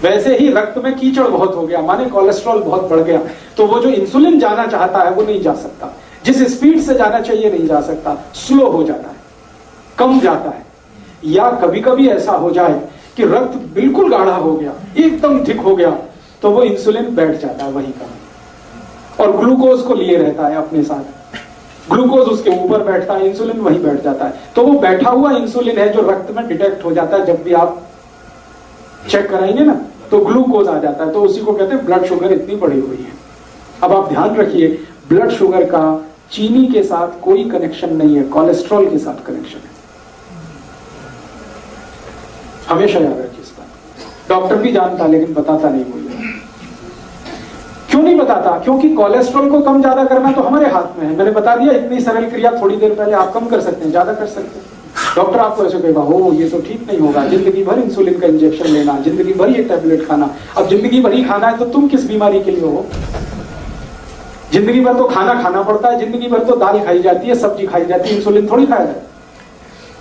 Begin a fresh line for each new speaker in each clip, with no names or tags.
वैसे ही रक्त में कीचड़ बहुत हो गया, माने कोलेस्ट्रॉल बहुत बढ़ गया, तो वो जो इंसुलिन जाना चाहता है वो नहीं जा सकता, जिस स्पीड से जाना चाहिए नहीं जा सकता, स्लो हो जाता है, कम जाता है। या कभी कभी ऐसा हो जाए कि रक्त बिल्कुल गाढ़ा हो गया, एकदम थिक हो गया, तो वो इंसुलिन बैठ जाता है वहीं का, और ग्लूकोज को लिए रहता है अपने साथ, ग्लूकोज उसके ऊपर बैठता है, इंसुलिन वहीं बैठ जाता है। तो वो बैठा हुआ इंसुलिन है जो रक्त में डिटेक्ट हो जाता है, जब भी आप चेक कराएंगे ना तो ग्लूकोज आ जाता है, तो उसी को कहते हैं ब्लड शुगर इतनी बढ़ी हुई है। अब आप ध्यान रखिए, ब्लड शुगर का चीनी के साथ कोई कनेक्शन नहीं है, कोलेस्ट्रॉल के साथ कनेक्शन है, हमेशा याद रखिए इस बात। डॉक्टर भी जानता लेकिन बताता नहीं मुझे। क्यों नहीं बताता? क्योंकि कोलेस्ट्रॉल को कम ज्यादा करना तो हमारे हाथ में है। मैंने बता दिया, इतनी सरल क्रिया थोड़ी देर पहले, आप कम कर सकते हैं, ज्यादा कर सकते हैं। डॉक्टर आपको ऐसे कहेगा, हो ये तो ठीक नहीं होगा, जिंदगी भर इंसुलिन का इंजेक्शन लेना, जिंदगी भर ये टैबलेट खाना। अब जिंदगी भर ही खाना है तो तुम किस बीमारी के लिए हो? जिंदगी भर तो खाना खाना पड़ता है, जिंदगी भर तो दाल खाई जाती है, सब्जी खाई जाती है, इंसुलिन थोड़ी खाया जाता है।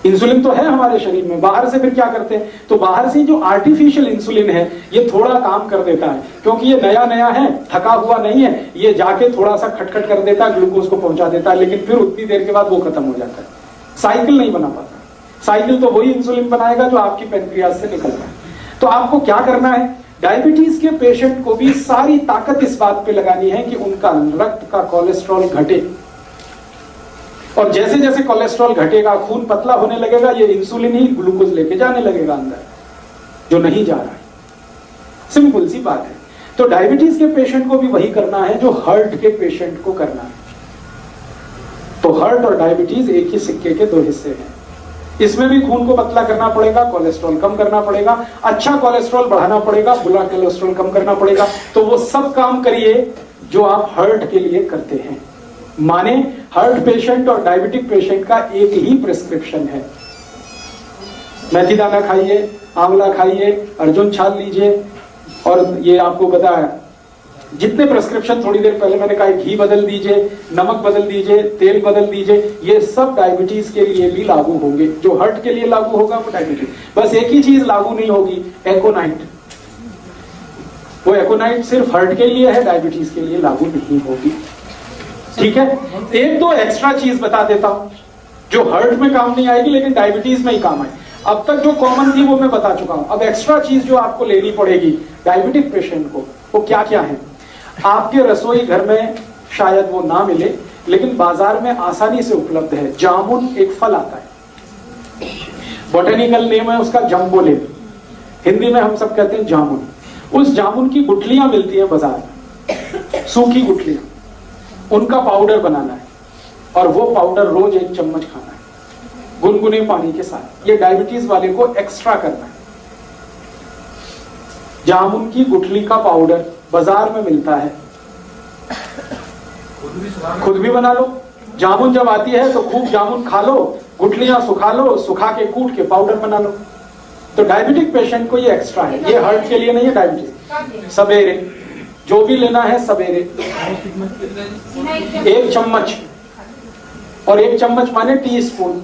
इंसुलिन तो है हमारे शरीर में, बाहर से फिर क्या करते हैं? तो बाहर से जो आर्टिफिशियल इंसुलिन है ये थोड़ा काम कर देता है, क्योंकि ये नया नया है, थका हुआ नहीं है, ये जाके थोड़ा सा खटखट कर देता है, ग्लूकोज को पहुंचा देता है, लेकिन फिर उतनी देर के बाद वो खत्म हो जाता है। साइकिल नहीं बना पाता। साइकिल तो वही इंसुलिन बनाएगा जो आपकी पैनक्रियाज से निकल रहा है। तो आपको क्या करना है? डायबिटीज के पेशेंट को भी सारी ताकत इस बात पे लगानी है कि उनका रक्त का कोलेस्ट्रॉल घटे, और जैसे जैसे कोलेस्ट्रॉल घटेगा, खून पतला होने लगेगा, ये इंसुलिन ही ग्लूकोज लेके जाने लगेगा अंदर, जो नहीं जा रहा है। सिंपल सी बात है। तो डायबिटीज के पेशेंट को भी वही करना है जो हार्ट के पेशेंट को करना है। तो हार्ट और डायबिटीज एक ही सिक्के के दो हिस्से हैं। इसमें भी खून को पतला करना पड़ेगा, कोलेस्ट्रॉल कम करना पड़ेगा, अच्छा कोलेस्ट्रॉल बढ़ाना पड़ेगा, बुरा कोलेस्ट्रॉल कम करना पड़ेगा। तो वो सब काम करिए जो आप हार्ट के लिए करते हैं। माने हार्ट पेशेंट और डायबिटिक पेशेंट का एक ही प्रिस्क्रिप्शन है, मेथी दाना खाइए, आंवला खाइए, अर्जुन छाल लीजिए, और ये आपको पता है जितने प्रिस्क्रिप्शन थोड़ी देर पहले मैंने कहा, घी बदल दीजिए, नमक बदल दीजिए, तेल बदल दीजिए, ये सब डायबिटीज के लिए भी लागू होंगे। जो हार्ट के लिए लागू होगा वो डायबिटीज, बस एक ही चीज लागू नहीं होगी, एकोनाइट। वो एकोनाइट सिर्फ हार्ट के लिए है, डायबिटीज के लिए लागू नहीं होगी। ठीक है, एक दो एक्स्ट्रा चीज बता देता हूं जो हार्ट में काम नहीं आएगी लेकिन डायबिटीज में ही काम आए। अब तक जो कॉमन थी वो मैं बता चुका हूं। अब एक्स्ट्रा चीज जो आपको लेनी पड़ेगी डायबिटिक पेशेंट को, वो क्या क्या है? आपके रसोई घर में शायद वो ना मिले, लेकिन बाजार में आसानी से उपलब्ध है। जामुन एक फल आता है, बोटेनिकल नेम है उसका जम्बोलेन, हिंदी में हम सब कहते हैं जामुन। उस जामुन की गुठलियां मिलती है बाजार में, सूखी गुठलियां, उनका पाउडर बनाना है, और वो पाउडर रोज 1 चम्मच खाना है गुनगुने पानी के साथ। ये डायबिटीज वाले को एक्स्ट्रा करना है। जामुन की गुठली का पाउडर बाजार में मिलता है, खुद भी बना लो। जामुन जब आती है तो खूब जामुन खा लो, गुठलियां सुखा लो, सुखा के कूट के पाउडर बना लो। तो डायबिटिक पेशेंट को ये एक्स्ट्रा है, ये हार्ट के लिए नहीं है। डायबिटीज सवेरे जो भी लेना है, सवेरे 1 चम्मच, और 1 चम्मच माने टीस्पून।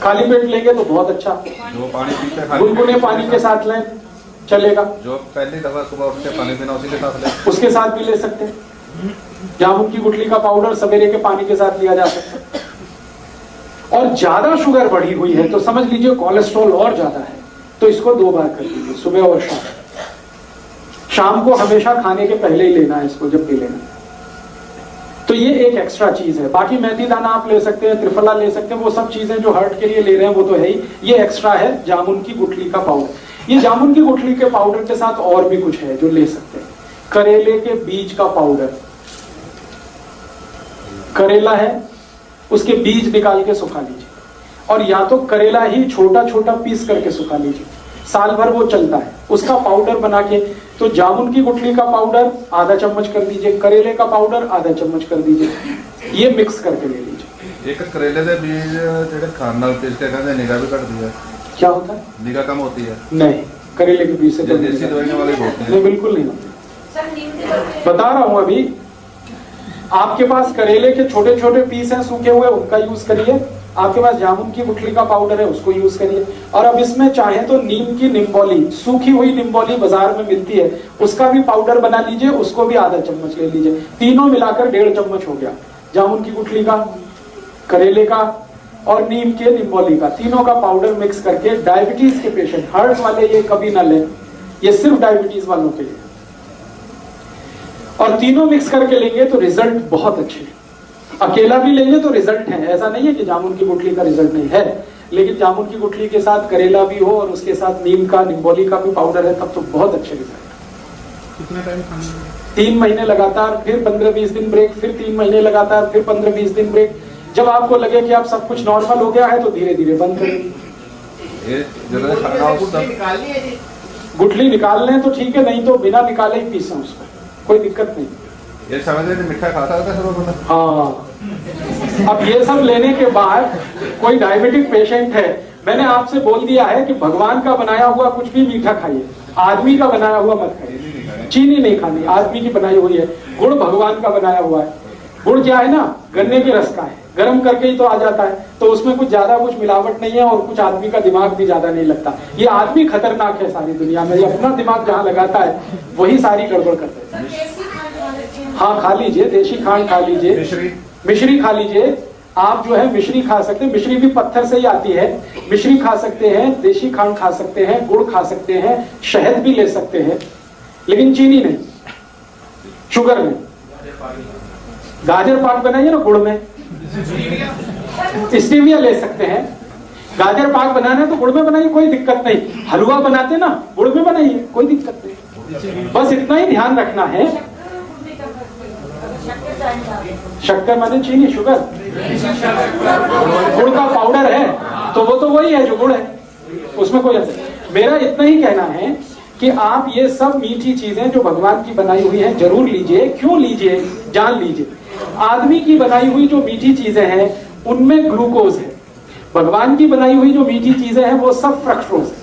खाली पेट लेंगे तो बहुत अच्छा, गुनगुने पानी के साथ लें चलेगा। जो पहली दफा सुबह उठ के पानी पीना उसी के साथ ले, उसके साथ भी ले सकते हैं। जामुन की गुठली का पाउडर सवेरे के पानी के साथ लिया जा सकता है। और ज्यादा शुगर बढ़ी हुई है तो समझ लीजिए कोलेस्ट्रॉल और ज्यादा है, तो इसको 2 बार कर लीजिए, सुबह और शाम। शाम को हमेशा खाने के पहले ही लेना है इसको, जब भी लेना। तो ये एक एक्स्ट्रा चीज है। बाकी मेथी दाना आप ले सकते हैं, त्रिफला ले सकते हैं, वो सब चीजें जो हार्ट के लिए ले रहे हैं वो तो है ही। ये एक्स्ट्रा है जामुन की गुठली का पाउडर। ये जामुन की गुठली के पाउडर के साथ और भी कुछ है जो ले सकते हैं। करेले के बीज का पाउडर, करेला है उसके बीज निकाल के सुखा लीजिए, और या तो करेला ही छोटा छोटा पीस करके सुखा लीजिए, साल भर वो चलता है। उसका पाउडर बना के, तो जामुन की गुठली का पाउडर आधा चम्मच कर दीजिए, करेले का पाउडर आधा चम्मच कर दीजिए, ये मिक्स करके ले लीजिए।
एक करेले के बीज जेडे खान नाल पीस के कहंदे निगाह भी घटदी है,
क्या होता है?
निगाह कम होती है।
नहीं, करेले के बीज से तो
देसी दवाइयां वाले होते हैं।
नहीं, बिल्कुल नहीं होती। बता रहा हूं अभी, आपके पास करेले के छोटे छोटे पीस हैं सूखे हुए, उनका यूज करिए। आपके पास जामुन की गुठली का पाउडर है, उसको यूज करिए। और अब इसमें चाहे तो नीम की निम्बोली, सूखी हुई निम्बोली बाजार में मिलती है, उसका भी पाउडर बना लीजिए, उसको भी आधा चम्मच ले लीजिए। तीनों मिलाकर 1.5 चम्मच हो गया। जामुन की गुठली का, करेले का और नीम के निम्बोली का, तीनों का पाउडर मिक्स करके डायबिटीज के पेशेंट, हार्ट वाले ये कभी ना लें, ये सिर्फ डायबिटीज वालों के लिए। और तीनों मिक्स करके लेंगे तो रिजल्ट बहुत अच्छे हैं। अकेला भी लेंगे तो रिजल्ट है, ऐसा नहीं है कि जामुन की गुठली का रिजल्ट नहीं है, लेकिन जामुन की गुठली के साथ करेला भी हो और उसके साथ नीम का, निम्बोली का भी पाउडर है, तब तो बहुत अच्छे रिजल्ट।
कितना टाइम खाना?
3 महीने लगातार, फिर 15-20 दिन ब्रेक, फिर 3 महीने लगातार, फिर 15-20 दिन ब्रेक। जब आपको लगे कि आप सब कुछ नॉर्मल हो गया है तो धीरे धीरे बंद करेंगे।
ये जरूर खाना हो सब
गुठली निकाल लें तो ठीक है, नहीं तो बिना निकाले ही पीसें उसको, कोई दिक्कत नहीं।
ये समझ रहे मिठा खाता था सब लोगों ने।
हाँ, अब ये सब लेने के बाद कोई डायबिटिक पेशेंट है, मैंने आपसे बोल दिया है कि भगवान का बनाया हुआ कुछ भी मीठा खाइए, आदमी का बनाया हुआ मत खाइए। चीनी नहीं खानी, आदमी की बनाई हुई है। गुड़ भगवान का बनाया हुआ है। गुड़ क्या है ना, गन्ने के रस का है, गर्म करके ही तो आ जाता है, तो उसमें कुछ ज्यादा कुछ मिलावट नहीं है और कुछ आदमी का दिमाग भी ज्यादा नहीं लगता। ये आदमी खतरनाक है सारी दुनिया में, ये अपना दिमाग जहाँ लगाता है वही सारी गड़बड़ करता है। हाँ, खा लीजिए, देशी खांड खा लीजिए, मिश्री खा लीजिए। आप जो है मिश्री खा सकते हैं, मिश्री भी पत्थर से ही आती है। मिश्री खा सकते हैं, देशी खांड खा सकते हैं, गुड़ खा सकते हैं, शहद भी ले सकते हैं, लेकिन चीनी नहीं, शुगर नहीं। गाजर पाक बनाइए ना गुड़ में, स्टीविया ले सकते हैं। गाजर पाक बनाना है तो गुड़ में बनाइए, कोई दिक्कत नहीं। हलवा बनाते ना, गुड़ में बनाइए, कोई दिक्कत नहीं। बस इतना ही ध्यान रखना है। शक्कर माने चीनी, शुगर, गुड़ का पाउडर है तो वो तो वही है जो गुड़ है, उसमें कोई असर। मेरा इतना ही कहना है कि आप ये सब मीठी चीजें जो भगवान की बनाई हुई हैं जरूर लीजिए। क्यों लीजिए, जान लीजिए। आदमी की बनाई हुई जो मीठी चीजें हैं उनमें ग्लूकोज है, भगवान की बनाई हुई जो मीठी चीजें हैं वो सब फ्रक्टोज है।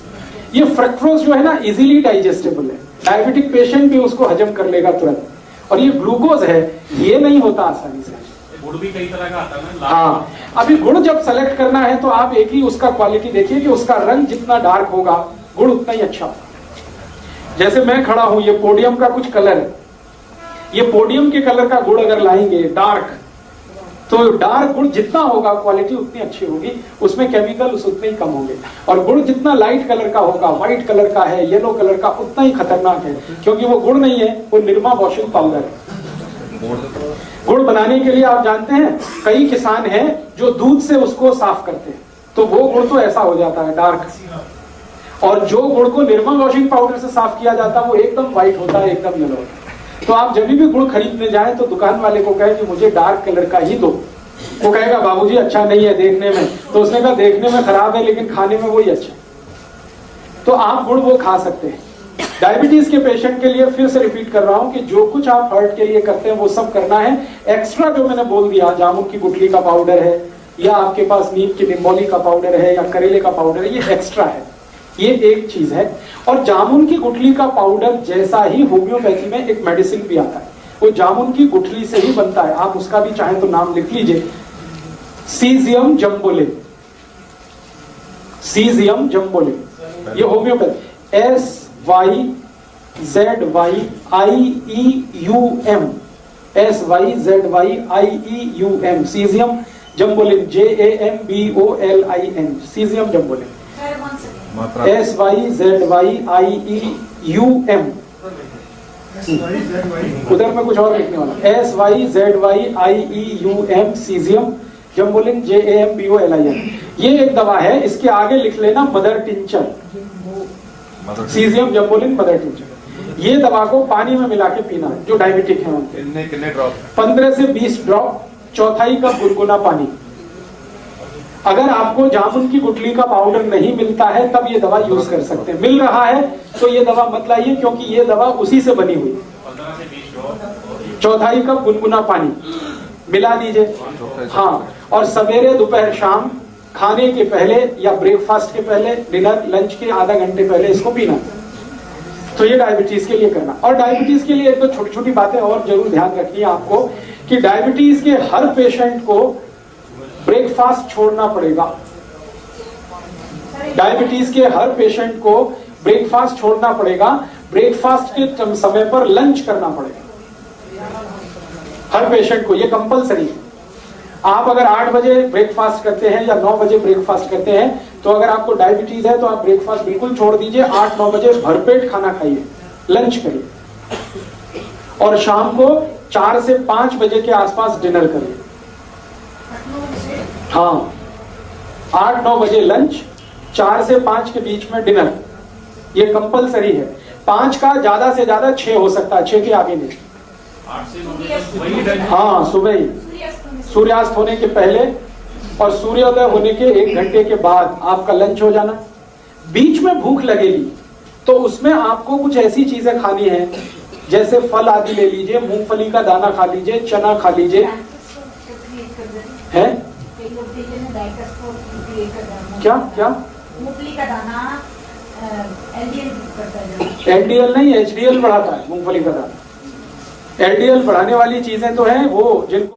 ये फ्रक्टोज जो है ना इजीली डाइजेस्टेबल है, डायबिटिक पेशेंट भी उसको हजम कर लेगा तुरंत। और ये ग्लूकोज है, ये नहीं होता आसानी से।
गुड़ भी कई तरह का आता है ना।
हाँ, अभी गुड़ जब सेलेक्ट करना है तो आप एक ही उसका क्वालिटी देखिए कि उसका रंग जितना डार्क होगा गुड़ उतना ही अच्छा होगा। जैसे मैं खड़ा हूं, ये पोडियम का कुछ कलर है, ये पोडियम के कलर का गुड़ अगर लाएंगे डार्क, तो डार्क गुड़ जितना होगा क्वालिटी उतनी अच्छी होगी, उसमें केमिकल उतने ही कम होंगे। और गुड़ जितना लाइट कलर का होगा, व्हाइट कलर का है, येलो कलर का, उतना ही खतरनाक है, क्योंकि वो गुड़ नहीं है, वो निरमा वॉशिंग पाउडर है। गुड़ बनाने के लिए आप जानते हैं कई किसान हैं जो दूध से उसको साफ करते हैं, तो वो गुड़ तो ऐसा हो जाता है डार्क। और जो गुड़ को निरमा वॉशिंग पाउडर से साफ किया जाता है वो एकदम व्हाइट होता है, एकदम येलो होता है। तो आप जब भी गुड़ खरीदने जाएं तो दुकान वाले को कहे कि मुझे डार्क कलर का ही दो। वो कहेगा बाबूजी अच्छा नहीं है देखने में, तो उसने कहा देखने में खराब है लेकिन खाने में वही अच्छा। तो आप गुड़ वो खा सकते हैं। डायबिटीज के पेशेंट के लिए फिर से रिपीट कर रहा हूं कि जो कुछ आप हार्ट के लिए करते हैं वो सब करना है। एक्स्ट्रा जो मैंने बोल दिया, जामुन की गुठली का पाउडर है, या आपके पास नीम की निम्बोली का पाउडर है, या करेले का पाउडर है, ये एक्स्ट्रा है, ये एक चीज है। और जामुन की गुठली का पाउडर जैसा ही होम्योपैथी में एक मेडिसिन भी आता है, वो जामुन की गुठली से ही बनता है। आप उसका भी चाहे तो नाम लिख लीजिए, सीजियम जम्बोलिन। सीजियम जम्बोलिन, ये होम्योपैथी, SYZYIEUM, SYZYIEUM, सीजियम जम्बोलिन, JAMBOLIN, सीजियम जम्बोलिन, SYZYIEUM। उधर में कुछ और लिखने वाला, SYZYIEUM, सीजियम जम्बोलिन, JAMBOLIN। ये एक दवा है, इसके आगे लिख लेना मदर टिंचर, सीजियम जम्बोलिन मदर टिंचर। ये दवा को पानी में मिला के पीना है जो डायबिटिक है उनके।
कितने ड्रॉप?
15 से 20 ड्रॉप, चौथाई कप गुनगुना पानी। अगर आपको जामुन की गुठली का पाउडर नहीं मिलता है तब ये दवा यूज कर सकते हैं। मिल रहा है तो ये दवा मत लाइए, क्योंकि ये दवा उसी से बनी हुई। 1/4 कप गुनगुना पानी मिला दीजिए। हाँ, और सवेरे दोपहर शाम खाने के पहले या ब्रेकफास्ट के पहले, डिनर लंच के आधा घंटे पहले इसको पीना। तो ये डायबिटीज के लिए करना। और डायबिटीज के लिए एक तो छोटी छोटी बातें और जरूर ध्यान रखनी है आपको कि डायबिटीज के हर पेशेंट को ब्रेकफास्ट छोड़ना पड़ेगा। डायबिटीज के हर पेशेंट को ब्रेकफास्ट छोड़ना पड़ेगा। ब्रेकफास्ट के समय पर लंच करना पड़ेगा हर पेशेंट को, ये कंपलसरी है। आप अगर 8 बजे ब्रेकफास्ट करते हैं या 9 बजे ब्रेकफास्ट करते हैं, तो अगर आपको डायबिटीज है तो आप ब्रेकफास्ट बिल्कुल छोड़ दीजिए। 8-9 बजे भरपेट खाना खाइए, लंच करिए, और शाम को 4 से 5 बजे के आसपास डिनर करिए। हाँ, 8-9 बजे लंच, 4 से 5 के बीच में डिनर, ये कंपलसरी है। 5 का ज्यादा से ज्यादा 6 हो सकता है, 6 के आगे नहीं।
8 से 9 बजे
हाँ, सुबह ही, सूर्यास्त होने के पहले और सूर्योदय होने के 1 घंटे के बाद आपका लंच हो जाना। बीच में भूख लगेगी तो उसमें आपको कुछ ऐसी चीजें खानी है, जैसे फल आदि ले लीजिए, मूंगफली का दाना खा लीजिए, चना खा लीजिए। है क्या क्या
मूंगफली का दाना
एलडीएल नहीं, एचडीएल बढ़ाता है मूंगफली का दाना। एलडीएल बढ़ाने वाली चीजें तो हैं वो जिनको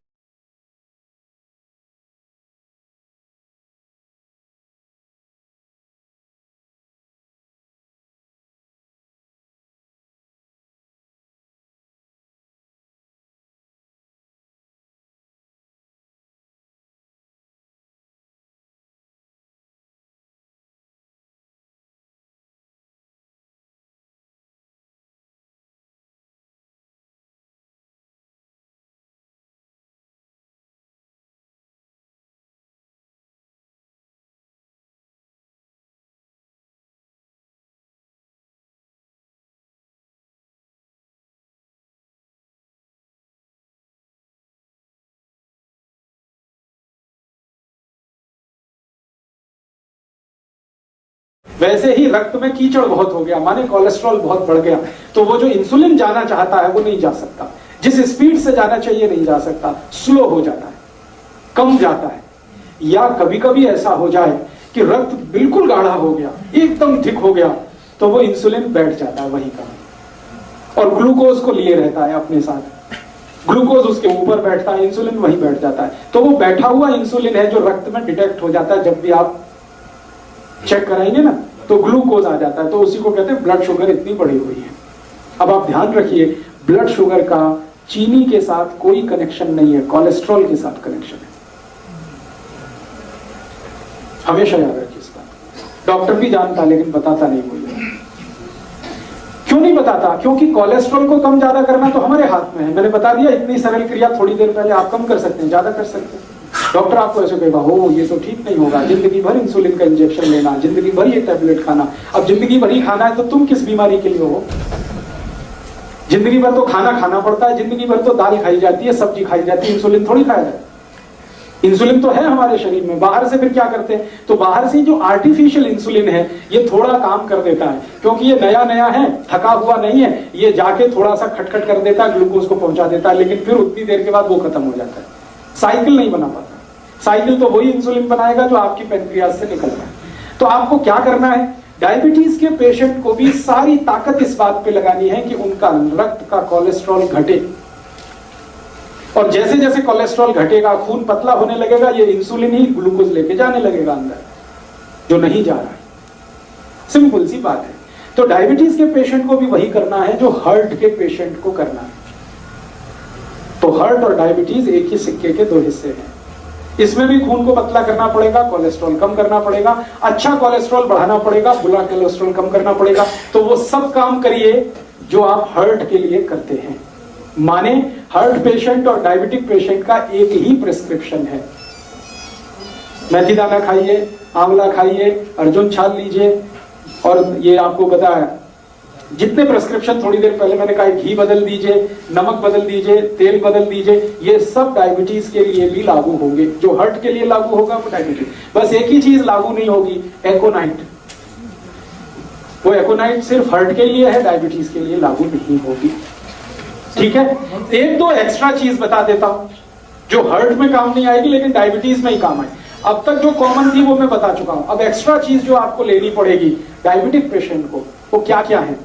वैसे ही रक्त में कीचड़ बहुत हो गया, माने कोलेस्ट्रॉल बहुत बढ़ गया, तो वो जो इंसुलिन जाना चाहता है वो नहीं जा सकता, जिस स्पीड से जाना चाहिए नहीं जा सकता, स्लो हो जाता है, कम जाता है। या कभी कभी ऐसा हो जाए कि रक्त बिल्कुल गाढ़ा हो गया, एकदम थिक हो गया, तो वो इंसुलिन बैठ जाता है वहीं का, और ग्लूकोज को लिए रहता है अपने साथ। ग्लूकोज उसके ऊपर बैठता है, इंसुलिन वहीं बैठ जाता है। तो वो बैठा हुआ इंसुलिन है जो रक्त में डिटेक्ट हो जाता है, जब भी आप चेक कराएंगे ना तो ग्लूकोज आ जाता है, तो उसी को कहते हैं ब्लड शुगर इतनी बढ़ी हुई है। अब आप ध्यान रखिए, ब्लड शुगर का चीनी के साथ कोई कनेक्शन नहीं है, कोलेस्ट्रॉल के साथ कनेक्शन है। हमेशा याद रखिए इसका। डॉक्टर भी जानता लेकिन बताता नहीं मुझे। क्यों नहीं बताता? क्योंकि कोलेस्ट्रॉल को कम ज्यादा करना तो हमारे हाथ में है। मैंने बता दिया, इतनी सरल क्रिया थोड़ी देर पहले आप कम कर सकते हैं, ज्यादा कर सकते हैं। डॉक्टर आपको ऐसे कहेगा, हो ये तो ठीक नहीं होगा, जिंदगी भर इंसुलिन का इंजेक्शन लेना, जिंदगी भर ये टैबलेट खाना। अब जिंदगी भर ही खाना है तो तुम किस बीमारी के लिए हो? जिंदगी भर तो खाना खाना पड़ता है, जिंदगी भर तो दाल खाई जाती है, सब्जी खाई जाती है, इंसुलिन थोड़ी खाया जाता है। इंसुलिन तो है हमारे शरीर में। बाहर से फिर क्या करते हैं? तो बाहर से जो आर्टिफिशियल इंसुलिन है ये थोड़ा काम कर देता है, क्योंकि ये नया नया है, थका हुआ नहीं है, ये जाके थोड़ा सा खटखट कर देता है, ग्लूकोज को पहुंचा देता है, लेकिन फिर उतनी देर के बाद वो खत्म हो जाता है। साइकिल नहीं बना पाता। साइकिल तो वही इंसुलिन बनाएगा जो आपकी पैनक्रियाज से निकल रहा है। तो आपको क्या करना है? डायबिटीज के पेशेंट को भी सारी ताकत इस बात पे लगानी है कि उनका रक्त का कोलेस्ट्रॉल घटे, और जैसे जैसे कोलेस्ट्रॉल घटेगा, खून पतला होने लगेगा, ये इंसुलिन ही ग्लूकोज लेके जाने लगेगा अंदर, जो नहीं जा रहा है। सिंपल सी बात है। तो डायबिटीज के पेशेंट को भी वही करना है जो हार्ट के पेशेंट को करना है। तो हार्ट और डायबिटीज एक ही सिक्के के 2 हिस्से हैं। इसमें भी खून को पतला करना पड़ेगा, कोलेस्ट्रॉल कम करना पड़ेगा, अच्छा कोलेस्ट्रॉल बढ़ाना पड़ेगा, बुरा कोलेस्ट्रॉल कम करना पड़ेगा। तो वो सब काम करिए जो आप हार्ट के लिए करते हैं। माने हार्ट पेशेंट और डायबिटिक पेशेंट का एक ही प्रिस्क्रिप्शन है। मेथी दाना खाइए, आंवला खाइए, अर्जुन छाल लीजिए, और ये आपको बताया जितने प्रिस्क्रिप्शन थोड़ी देर पहले मैंने कहा, घी बदल दीजिए, नमक बदल दीजिए, तेल बदल दीजिए, ये सब डायबिटीज के लिए भी लागू होंगे। जो हार्ट के लिए लागू होगा वो डायबिटीज। बस एक ही चीज लागू नहीं होगी, एकोनाइट। वो एकोनाइट सिर्फ हार्ट के लिए है, डायबिटीज के लिए लागू नहीं होगी। ठीक है? 1-2 एक्स्ट्रा चीज बता देता हूं जो हार्ट में काम नहीं आएगी लेकिन डायबिटीज में ही काम आए। अब तक जो कॉमन थी वो मैं बता चुका हूं। अब एक्स्ट्रा चीज जो आपको लेनी पड़ेगी डायबिटिक पेशेंट को, वो क्या क्या है?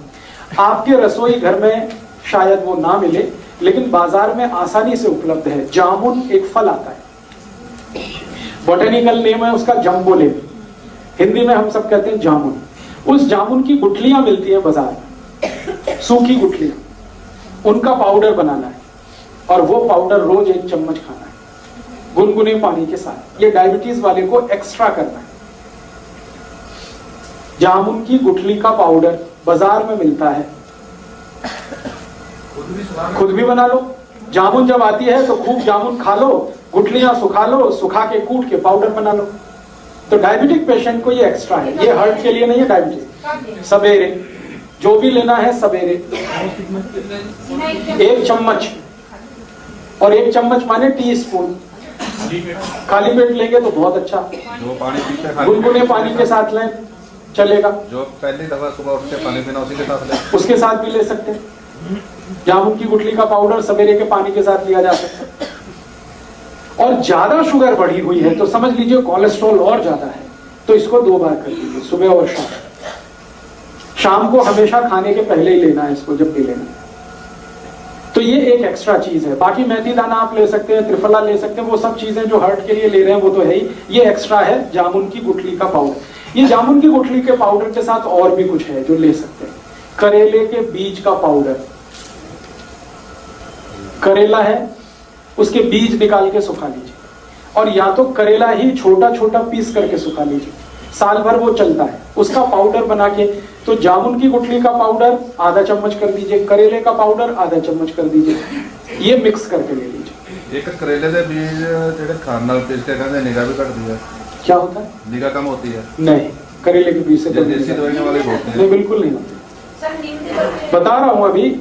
आपके रसोई घर में शायद वो ना मिले, लेकिन बाजार में आसानी से उपलब्ध है। जामुन एक फल आता है। बॉटेनिकल नेम है उसका जम्बोलेबी, हिंदी में हम सब कहते हैं जामुन। उस जामुन की गुठलियां मिलती हैं बाजार में, सूखी गुठलियां, उनका पाउडर बनाना है और वो पाउडर रोज 1 चम्मच खाना है गुनगुने पानी के साथ। ये डायबिटीज वाले को एक्स्ट्रा करना है। जामुन की गुठली का पाउडर बाजार में मिलता है, खुद भी बना लो। जामुन जब आती है तो खूब जामुन खा लो, गुठलियां सुखा लो, सुखा के कूट के पाउडर बना लो। तो डायबिटिक पेशेंट को ये एक्स्ट्रा है, ये हार्ट के लिए नहीं है डायबिटीज। सवेरे जो भी लेना है सवेरे 1 चम्मच, और 1 चम्मच माने टीस्पून। खाली पेट लेंगे तो बहुत अच्छा,
जो पानी पीते हैं
गुनगुने पानी के साथ लें चलेगा।
जो पहली दफा सुबह उठ के पानी पीना उसी के साथ ले,
उसके साथ भी ले सकते हैं। जामुन की गुठली का पाउडर सवेरे के पानी के साथ लिया जा सकता है। और ज्यादा शुगर बढ़ी हुई है तो समझ लीजिए कोलेस्ट्रॉल और ज्यादा है, तो इसको 2 बार कर लीजिए, सुबह और शाम। शाम को हमेशा खाने के पहले ही लेना है इसको, जब भी लेना है। तो ये एक एक्स्ट्रा चीज है। बाकी मेथी दाना आप ले सकते हैं, त्रिफला ले सकते हैं, वो सब चीजें जो हार्ट के लिए ले रहे हैं वो तो है ही। ये एक्स्ट्रा है जामुन की गुठली का पाउडर। ये जामुन की गुठली के पाउडर के साथ और भी कुछ है जो ले सकते हैं। करेले के बीज का पाउडर, करेला है उसके बीज निकाल के सुखा लीजिए, और या तो करेला ही छोटा छोटा पीस करके सुखा लीजिए, साल भर वो चलता है। उसका पाउडर बना के, तो जामुन की गुठली का पाउडर आधा चम्मच कर दीजिए, करेले का पाउडर आधा चम्मच कर दीजिए, ये मिक्स करके ले लीजिए।
एक करेले के बीज जेडे खान नाल पीस के कहते निगाह भी घटती है,
क्या होता है?
निगाह कम होती है?
नहीं, करेले के बीज से तो
देसी दवाइयां वाले होते हैं।
नहीं, बिल्कुल नहीं होती।
सर नीम की
बता रहा हूं अभी।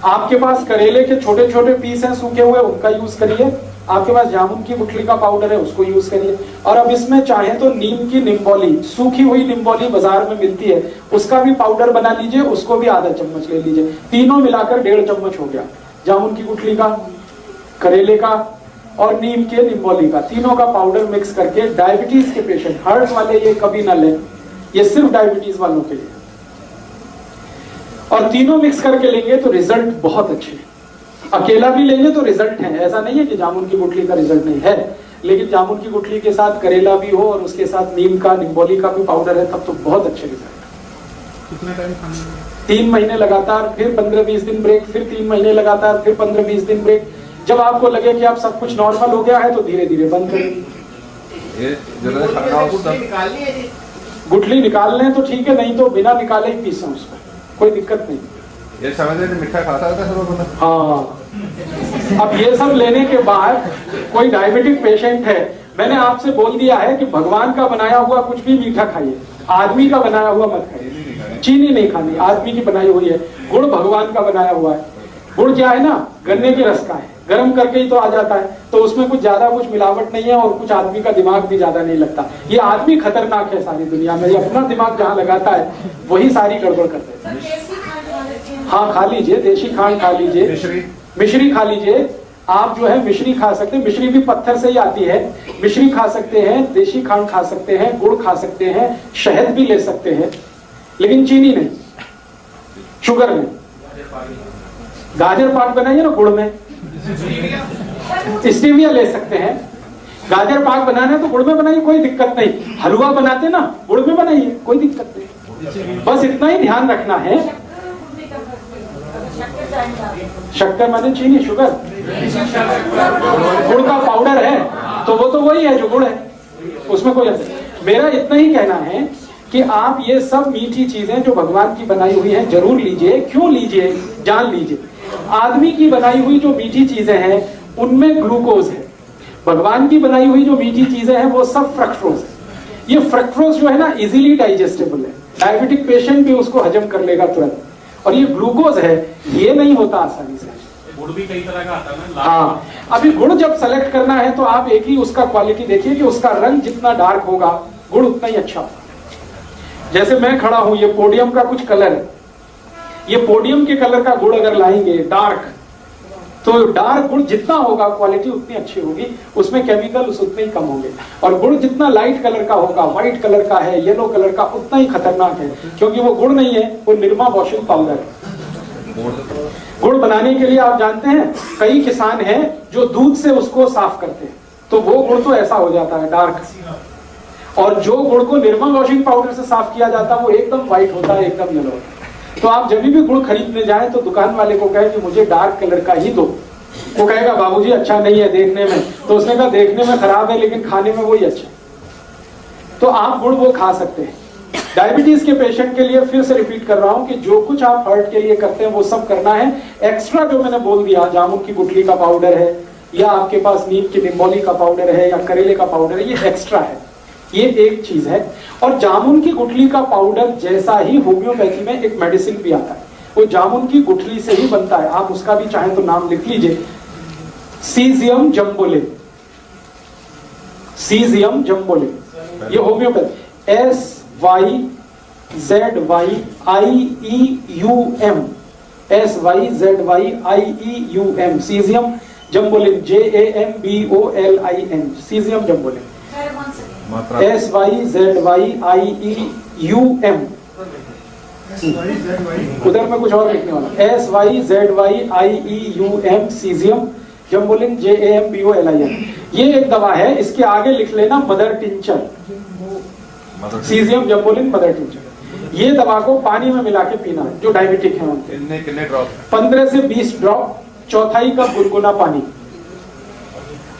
आपके पास करेले के छोटे छोटे पीस हैं सूखे हुए, उनका यूज करिए। आपके पास जामुन की गुठली का पाउडर है, उसको यूज करिए। और अब इसमें चाहे तो नीम की निम्बोली, सूखी हुई निम्बोली बाजार में मिलती है, उसका भी पाउडर बना लीजिए, उसको भी आधा चम्मच ले लीजिए। तीनों मिलाकर 1.5 चम्मच हो गया। जामुन की गुठली का, करेले का और नीम के निम्बोली का, तीनों का पाउडर मिक्स करके डायबिटीज के पेशेंट, हार्ट वाले ये कभी ना लें, ये सिर्फ डायबिटीज वालों के लिए। और तीनों मिक्स करके लेंगे तो रिजल्ट बहुत अच्छे हैं। अकेला भी लेंगे तो रिजल्ट है, ऐसा नहीं है कि जामुन की गुठली का रिजल्ट नहीं है, लेकिन जामुन की गुठली के साथ करेला भी हो और उसके साथ नीम का, निम्बोली का भी पाउडर है, तब तो बहुत अच्छे रिजल्ट।
कितना टाइम खाना?
3 महीने लगातार, फिर 15-20 दिन ब्रेक, फिर 3 महीने लगातार, फिर 15-20 दिन ब्रेक। जब आपको लगे कि आप सब कुछ नॉर्मल हो गया है तो धीरे धीरे बंद करें।
ये जो खाना उसका
गुठली निकाल लें तो ठीक है, नहीं तो बिना निकाले ही पीसें उसको, कोई दिक्कत नहीं।
ये समझ मिठा खाता था सब बंदा।
हाँ, अब ये सब लेने के बाद कोई डायबिटिक पेशेंट है, मैंने आपसे बोल दिया है कि भगवान का बनाया हुआ कुछ भी मीठा खाइए, आदमी का बनाया हुआ मत खाइए। चीनी नहीं खानी, आदमी की बनाई हुई है। गुड़ भगवान का बनाया हुआ है। गुड़ क्या है ना, गन्ने के रस का है, गर्म करके ही तो आ जाता है, तो उसमें कुछ ज्यादा कुछ मिलावट नहीं है और कुछ आदमी का दिमाग भी ज्यादा नहीं लगता। ये आदमी खतरनाक है सारी दुनिया में, ये अपना दिमाग जहाँ लगाता है वही सारी गड़बड़ करते हैं। हाँ, खा लीजिए, देशी खांड खा लीजिए, मिश्री खा लीजिए। आप जो है मिश्री खा सकते हैं, मिश्री भी पत्थर से ही आती है। मिश्री खा सकते हैं, देशी खांड खा सकते हैं, गुड़ खा सकते हैं, शहद भी ले सकते हैं, लेकिन चीनी नहीं, शुगर में। गाजर पाक बनाइए ना गुड़ में, स्टीविया ले सकते हैं। गाजर पाक बनाना है तो गुड़ में बनाइए, कोई दिक्कत नहीं। हलवा बनाते ना, गुड़ में बनाइए, कोई दिक्कत नहीं। बस इतना ही ध्यान रखना है। शक्कर माने चीनी, शुगर, गुड़ का पाउडर है तो वो तो वही है जो गुड़ है, उसमें कोई अंतर। मेरा इतना ही कहना है कि आप ये सब मीठी चीजें जो भगवान की बनाई हुई हैं जरूर लीजिए। क्यों लीजिए, जान लीजिए। आदमी की बनाई हुई जो मीठी चीजें हैं उनमें ग्लूकोज है, भगवान की बनाई हुई जो मीठी चीजें हैं वो सब फ्रक्टोज है। ये फ्रक्टोज जो है ना इजीली डाइजेस्टेबल है, डायबिटिक पेशेंट भी उसको हजम कर लेगा तुरंत। और ये ग्लूकोज है, ये नहीं होता आसानी से।
गुड़ भी कई तरह का आता है ना।
हाँ, अभी गुड़ जब सेलेक्ट करना है तो आप एक ही उसका क्वालिटी देखिए कि उसका रंग जितना डार्क होगा गुड़ उतना ही अच्छा होगा। जैसे मैं खड़ा हूं, ये पोडियम का कुछ कलर है, ये पोडियम के कलर का गुड़ अगर लाएंगे डार्क, तो डार्क गुड़ जितना होगा क्वालिटी उतनी अच्छी होगी, उसमें केमिकल्स उतने ही कम होंगे। और गुड़ जितना लाइट कलर का होगा, व्हाइट कलर का है, येलो कलर का, उतना ही खतरनाक है, क्योंकि वो गुड़ नहीं है, वो निरमा वॉशिंग पाउडर है। गुड़ बनाने के लिए आप जानते हैं कई किसान हैं जो दूध से उसको साफ करते हैं, तो वो गुड़ तो ऐसा हो जाता है डार्क, और जो गुड़ को निर्मल वॉशिंग पाउडर से साफ किया जाता है वो एकदम व्हाइट होता है, एकदम येलो होता है। तो आप जब भी गुड़ खरीदने जाए तो दुकान वाले को कहे कि मुझे डार्क कलर का ही दो, वो कहेगा बाबूजी अच्छा नहीं है देखने में, तो उसने कहा देखने में खराब है लेकिन खाने में वही अच्छा है। तो आप गुड़ वो खा सकते हैं। डायबिटीज के पेशेंट के लिए फिर से रिपीट कर रहा हूं कि जो कुछ आप हार्ट के लिए करते हैं वो सब करना है। एक्स्ट्रा जो मैंने बोल दिया, जामुन की गुठली का पाउडर है, या आपके पास नीम की निम्बोली का पाउडर है, या करेले का पाउडर है, ये एक्स्ट्रा है, ये एक चीज है। और जामुन की गुठली का पाउडर जैसा ही होम्योपैथी में एक मेडिसिन भी आता है, वो जामुन की गुठली से ही बनता है। आप उसका भी चाहे तो नाम लिख लीजिए, सीजियम जम्बोले, सीजियम जम्बोले, ये होम्योपैथी, SYZYIEUM, SYZYIEUM, सीजियम जम्बोलिन, JAMBOLIN, सीजियम जम्बोलिन,
Sir, once again.
मात्रा
SYZYIEUM। उधर में कुछ और लिखने वाला, SYZYIEUM, सीजियम जम्बोलिन, JAMBOLIN। ये एक दवा है, इसके आगे लिख लेना मदर टिंचर, सीजियम जम्बोलिन मदर टिंचर। ये दवा को पानी में मिला के पीना है जो डायबिटिक है उनके।
कितने ड्रॉप?
15 से 20 ड्रॉप, चौथाई कप गुनगुना पानी।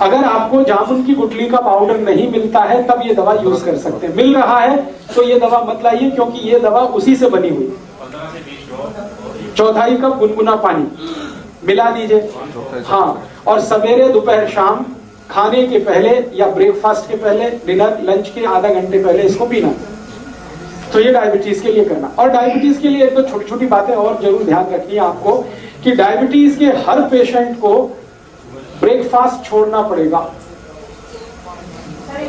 अगर आपको जामुन की गुठली का पाउडर नहीं मिलता है तब ये दवा यूज कर सकते हैं। मिल रहा है तो ये दवा मत लाइए, क्योंकि ये दवा उसी से बनी हुई।
15 से 20 ड्रॉप,
चौथाई कप गुनगुना पानी मिला दीजिए, हाँ। और सवेरे दोपहर शाम खाने के पहले या ब्रेकफास्ट के पहले, डिनर लंच के आधा घंटे पहले इसको पीना। तो ये डायबिटीज के लिए करना। और डायबिटीज के लिए एक तो छोटी छोटी बातें और जरूर ध्यान रखनी है आपको कि डायबिटीज के हर पेशेंट को ब्रेकफास्ट छोड़ना पड़ेगा।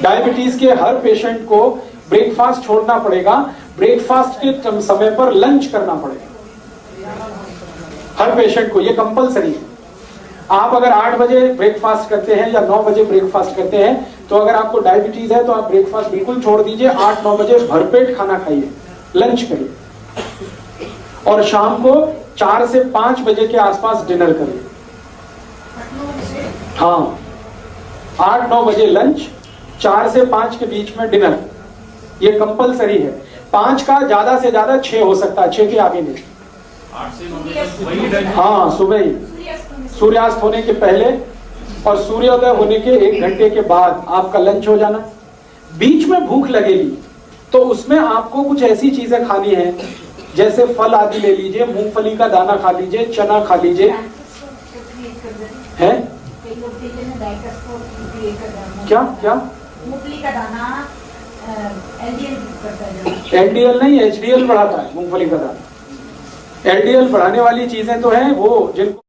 डायबिटीज के हर पेशेंट को ब्रेकफास्ट छोड़ना पड़ेगा, ब्रेकफास्ट के समय पर लंच करना पड़ेगा हर पेशेंट को, ये कंपलसरी है। आप अगर 8 बजे ब्रेकफास्ट करते हैं या 9 बजे ब्रेकफास्ट करते हैं, तो अगर आपको डायबिटीज है तो आप ब्रेकफास्ट बिल्कुल छोड़ दीजिए। 8-9 बजे भरपेट खाना खाइए, लंच करिए, और शाम को 4 से 5 बजे के आसपास डिनर करिए। हाँ, 8-9 बजे लंच, 4 से 5 के बीच में डिनर, ये कंपलसरी है। 5 का ज्यादा से ज्यादा 6 हो सकता है, 6 के आगे नहीं।
8 से 9 बजे वही डन।
हाँ, सुबह ही, सूर्यास्त होने के पहले और सूर्योदय होने के 1 घंटे के बाद आपका लंच हो जाना। बीच में भूख लगेगी तो उसमें आपको कुछ ऐसी चीजें खानी है, जैसे फल आदि ले लीजिए, मूंगफली का दाना खा लीजिए, चना खा लीजिए, है क्या क्या
मूंगफली का दाना
LDL नहीं, HDL बढ़ाता है मूंगफली का दाना। LDL बढ़ाने वाली चीजें तो हैं वो जिनको